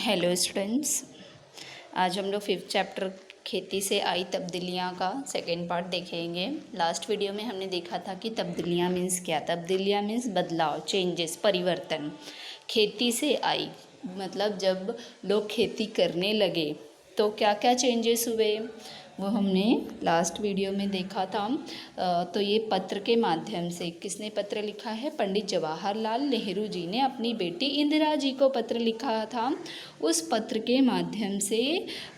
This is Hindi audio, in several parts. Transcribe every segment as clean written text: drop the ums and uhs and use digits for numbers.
Hello students. आज हम लोग 5th चैप्टर खेती से आई तब्दीलियाँ का सेकेंड पार्ट देखेंगे। लास्ट वीडियो में हमने देखा था कि तब्दीलियाँ मीन्स क्या। तब्दीलियाँ मीन्स बदलाव, चेंजेस, परिवर्तन। खेती से आई मतलब जब लोग खेती करने लगे तो क्या क्या चेंजेस हुए वो हमने लास्ट वीडियो में देखा था। तो ये पत्र के माध्यम से, किसने पत्र लिखा है? पंडित जवाहरलाल नेहरू जी ने अपनी बेटी इंदिरा जी को पत्र लिखा था। उस पत्र के माध्यम से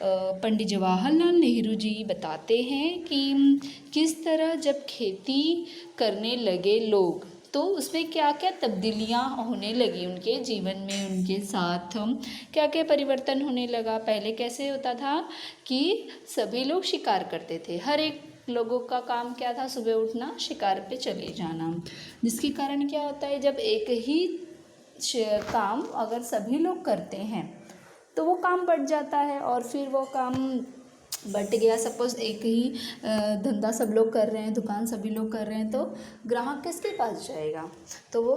पंडित जवाहरलाल नेहरू जी बताते हैं कि किस तरह जब खेती करने लगे लोग तो उसमें क्या क्या तब्दीलियाँ होने लगी उनके जीवन में, उनके साथ क्या क्या परिवर्तन होने लगा। पहले कैसे होता था कि सभी लोग शिकार करते थे। हर एक लोगों का काम क्या था? सुबह उठना, शिकार पे चले जाना। जिसके कारण क्या होता है, जब एक ही काम अगर सभी लोग करते हैं तो वो काम बढ़ जाता है और फिर वो काम बढ़ गया। सपोज़ एक ही धंधा सब लोग कर रहे हैं, दुकान सभी लोग कर रहे हैं, तो ग्राहक किसके पास जाएगा? तो वो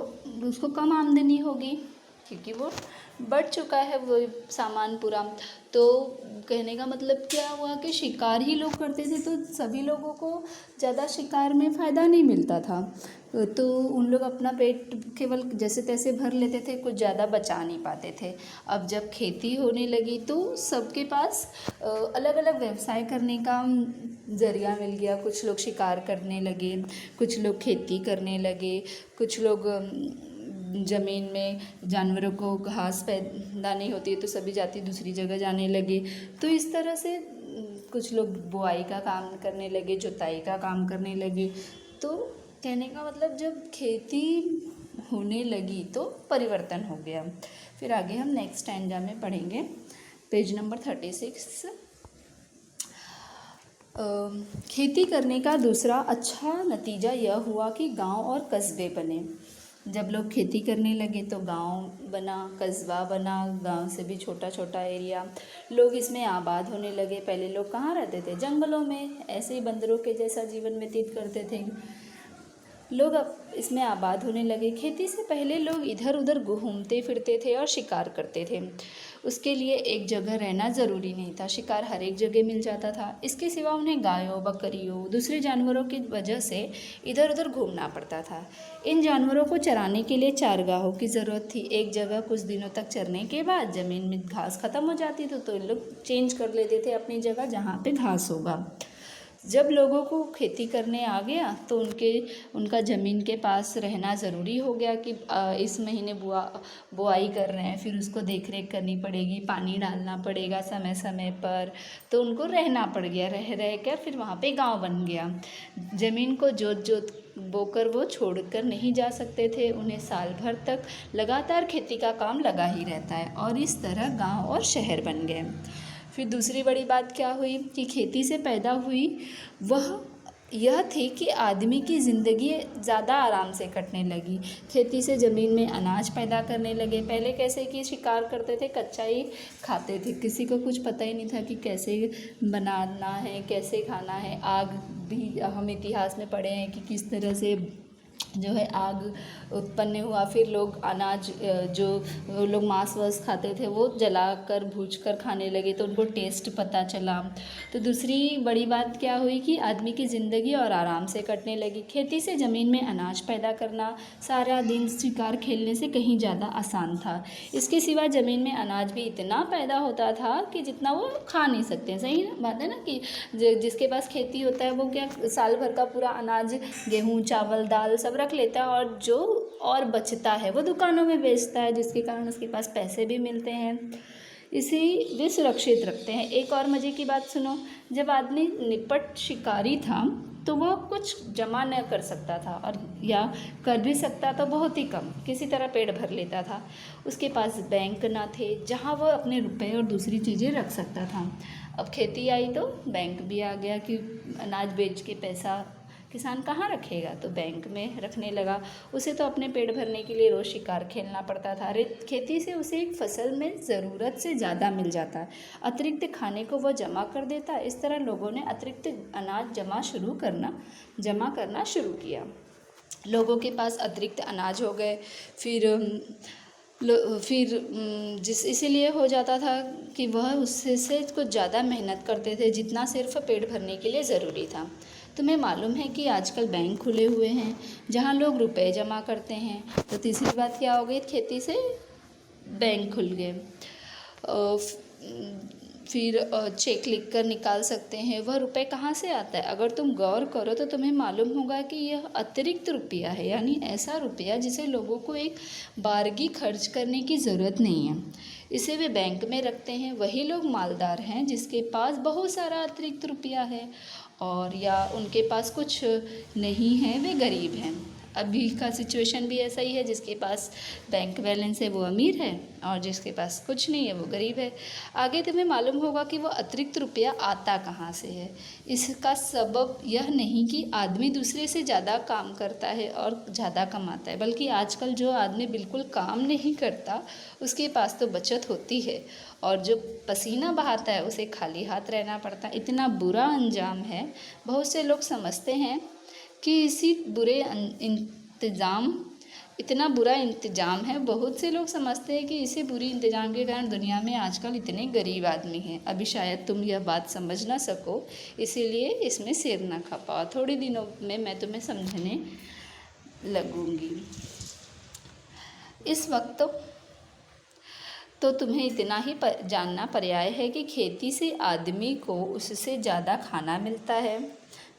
उसको कम आमदनी होगी क्योंकि वो बढ़ चुका है वो सामान पूरा। तो कहने का मतलब क्या हुआ कि शिकार ही लोग करते थे तो सभी लोगों को ज़्यादा शिकार में फ़ायदा नहीं मिलता था। तो उन लोग अपना पेट केवल जैसे तैसे भर लेते थे, कुछ ज़्यादा बचा नहीं पाते थे। अब जब खेती होने लगी तो सबके पास अलग अलग व्यवसाय करने का ज़रिया मिल गया। कुछ लोग शिकार करने लगे, कुछ लोग खेती करने लगे, कुछ लोग ज़मीन में जानवरों को घास पैदा नहीं होती है तो सभी जाति दूसरी जगह जाने लगे। तो इस तरह से कुछ लोग बुआई का काम करने लगे, जुताई का काम करने लगे। तो कहने का मतलब जब खेती होने लगी तो परिवर्तन हो गया। फिर आगे हम नेक्स्ट स्टैंजा में पढ़ेंगे, पेज नंबर 36। खेती करने का दूसरा अच्छा नतीजा यह हुआ कि गांव और कस्बे बने। जब लोग खेती करने लगे तो गांव बना, कस्बा बना, गांव से भी छोटा छोटा एरिया, लोग इसमें आबाद होने लगे। पहले लोग कहाँ रहते थे? जंगलों में, ऐसे ही बंदरों के जैसा जीवन व्यतीत करते थे। लोग अब इसमें आबाद होने लगे। खेती से पहले लोग इधर उधर घूमते फिरते थे और शिकार करते थे। उसके लिए एक जगह रहना ज़रूरी नहीं था, शिकार हर एक जगह मिल जाता था। इसके सिवा उन्हें गायों, बकरियों, दूसरे जानवरों की वजह से इधर उधर घूमना पड़ता था। इन जानवरों को चराने के लिए चारगाहों की ज़रूरत थी। एक जगह कुछ दिनों तक चरने के बाद ज़मीन में घास ख़त्म हो जाती थी तो लोग चेंज कर लेते थे अपनी जगह जहाँ पे घास होगा। जब लोगों को खेती करने आ गया तो उनका ज़मीन के पास रहना ज़रूरी हो गया कि इस महीने बुआई कर रहे हैं, फिर उसको देख रेख करनी पड़ेगी, पानी डालना पड़ेगा समय समय पर। तो उनको रहना पड़ गया, रह कर फिर वहाँ पे गांव बन गया। ज़मीन को जोत जोत बोकर वो छोड़कर नहीं जा सकते थे। उन्हें साल भर तक लगातार खेती का काम लगा ही रहता है और इस तरह गांव और शहर बन गए। फिर दूसरी बड़ी बात क्या हुई कि खेती से पैदा हुई वह यह थी कि आदमी की ज़िंदगी ज़्यादा आराम से कटने लगी। खेती से ज़मीन में अनाज पैदा करने लगे। पहले कैसे कि शिकार करते थे, कच्चा ही खाते थे, किसी को कुछ पता ही नहीं था कि कैसे बनाना है, कैसे खाना है। आग भी हम इतिहास में पढ़े हैं कि किस तरह से जो है आग उत्पन्न हुआ। फिर लोग अनाज जो लोग मांस वास खाते थे वो जलाकर भूनकर खाने लगे तो उनको टेस्ट पता चला। तो दूसरी बड़ी बात क्या हुई कि आदमी की ज़िंदगी और आराम से कटने लगी। खेती से ज़मीन में अनाज पैदा करना सारा दिन शिकार खेलने से कहीं ज़्यादा आसान था। इसके सिवा ज़मीन में अनाज भी इतना पैदा होता था कि जितना वो खा नहीं सकते। सही बात है ना कि जिसके पास खेती होता है वो क्या साल भर का पूरा अनाज, गेहूँ, चावल, दाल सब रख लेता है और जो और बचता है वो दुकानों में बेचता है, जिसके कारण उसके पास पैसे भी मिलते हैं। इसी वे सुरक्षित रखते हैं। एक और मज़े की बात सुनो, जब आदमी निपट शिकारी था तो वह कुछ जमा न कर सकता था और या कर भी सकता तो बहुत ही कम, किसी तरह पेट भर लेता था। उसके पास बैंक ना थे जहाँ वह अपने रुपए और दूसरी चीज़ें रख सकता था। अब खेती आई तो बैंक भी आ गया कि अनाज बेच के पैसा किसान कहाँ रखेगा, तो बैंक में रखने लगा। उसे तो अपने पेट भरने के लिए रोज़ शिकार खेलना पड़ता था। खेती से उसे एक फसल में ज़रूरत से ज़्यादा मिल जाता है, अतिरिक्त खाने को वह जमा कर देता है। इस तरह लोगों ने अतिरिक्त अनाज जमा करना शुरू किया। लोगों के पास अतिरिक्त अनाज हो गए। फिर फिर जिस इसीलिए हो जाता था कि वह उससे से कुछ ज़्यादा मेहनत करते थे जितना सिर्फ पेट भरने के लिए ज़रूरी था। तुम्हें मालूम है कि आजकल बैंक खुले हुए हैं जहाँ लोग रुपए जमा करते हैं। तो तीसरी बात क्या हो गई, खेती से बैंक खुल गए। फिर चेक लिख कर निकाल सकते हैं। वह रुपए कहाँ से आता है, अगर तुम गौर करो तो तुम्हें मालूम होगा कि यह अतिरिक्त रुपया है, यानी ऐसा रुपया जिसे लोगों को एक बारगी खर्च करने की ज़रूरत नहीं है। इसे वे बैंक में रखते हैं। वही लोग मालदार हैं जिसके पास बहुत सारा अतिरिक्त रुपया है, और या उनके पास कुछ नहीं है, वे गरीब हैं। अभी का सिचुएशन भी ऐसा ही है, जिसके पास बैंक बैलेंस है वो अमीर है और जिसके पास कुछ नहीं है वो गरीब है। आगे तुम्हें मालूम होगा कि वो अतिरिक्त रुपया आता कहाँ से है। इसका सबब यह नहीं कि आदमी दूसरे से ज़्यादा काम करता है और ज़्यादा कमाता है, बल्कि आजकल जो आदमी बिल्कुल काम नहीं करता उसके पास तो बचत होती है, और जो पसीना बहाता है उसे खाली हाथ रहना पड़ता है। इतना बुरा अंजाम है। बहुत से लोग समझते हैं कि इतना बुरा इंतज़ाम है। बहुत से लोग समझते हैं कि इसी बुरी इंतज़ाम के कारण दुनिया में आजकल इतने गरीब आदमी हैं। अभी शायद तुम यह बात समझ ना सको, इसीलिए इसमें सिर ना खपाओ। थोड़े दिनों में मैं तुम्हें समझने लगूंगी। इस वक्त तो तुम्हें इतना ही जानना पर्याय है कि खेती से आदमी को उससे ज़्यादा खाना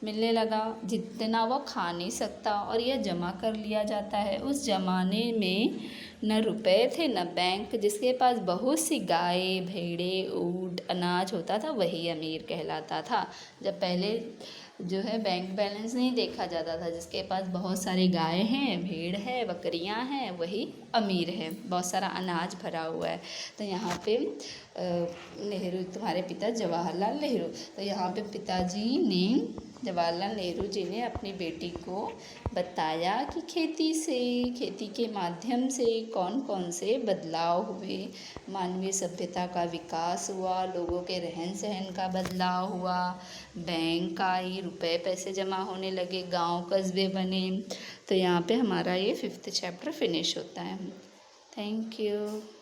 मिलने लगा जितना वह खा नहीं सकता, और यह जमा कर लिया जाता है। उस ज़माने में न रुपए थे न बैंक। जिसके पास बहुत सी गाय, भेड़ें, ऊँट, अनाज होता था वही अमीर कहलाता था। जब पहले जो है बैंक बैलेंस नहीं देखा जाता था, जिसके पास बहुत सारी गाय हैं, भेड़ है, बकरियां हैं, वही अमीर है, बहुत सारा अनाज भरा हुआ है। तो यहाँ पे नेहरू, तुम्हारे पिता जवाहरलाल नेहरू, तो यहाँ पे पिताजी ने, जवाहरलाल नेहरू जी ने अपनी बेटी को बताया कि खेती के माध्यम से कौन कौन से बदलाव हुए। मानवीय सभ्यता का विकास हुआ, लोगों के रहन सहन का बदलाव हुआ, बैंक आई, रुपए पैसे जमा होने लगे, गांव कस्बे बने। तो यहाँ पे हमारा ये 5th चैप्टर फिनिश होता है। Thank you.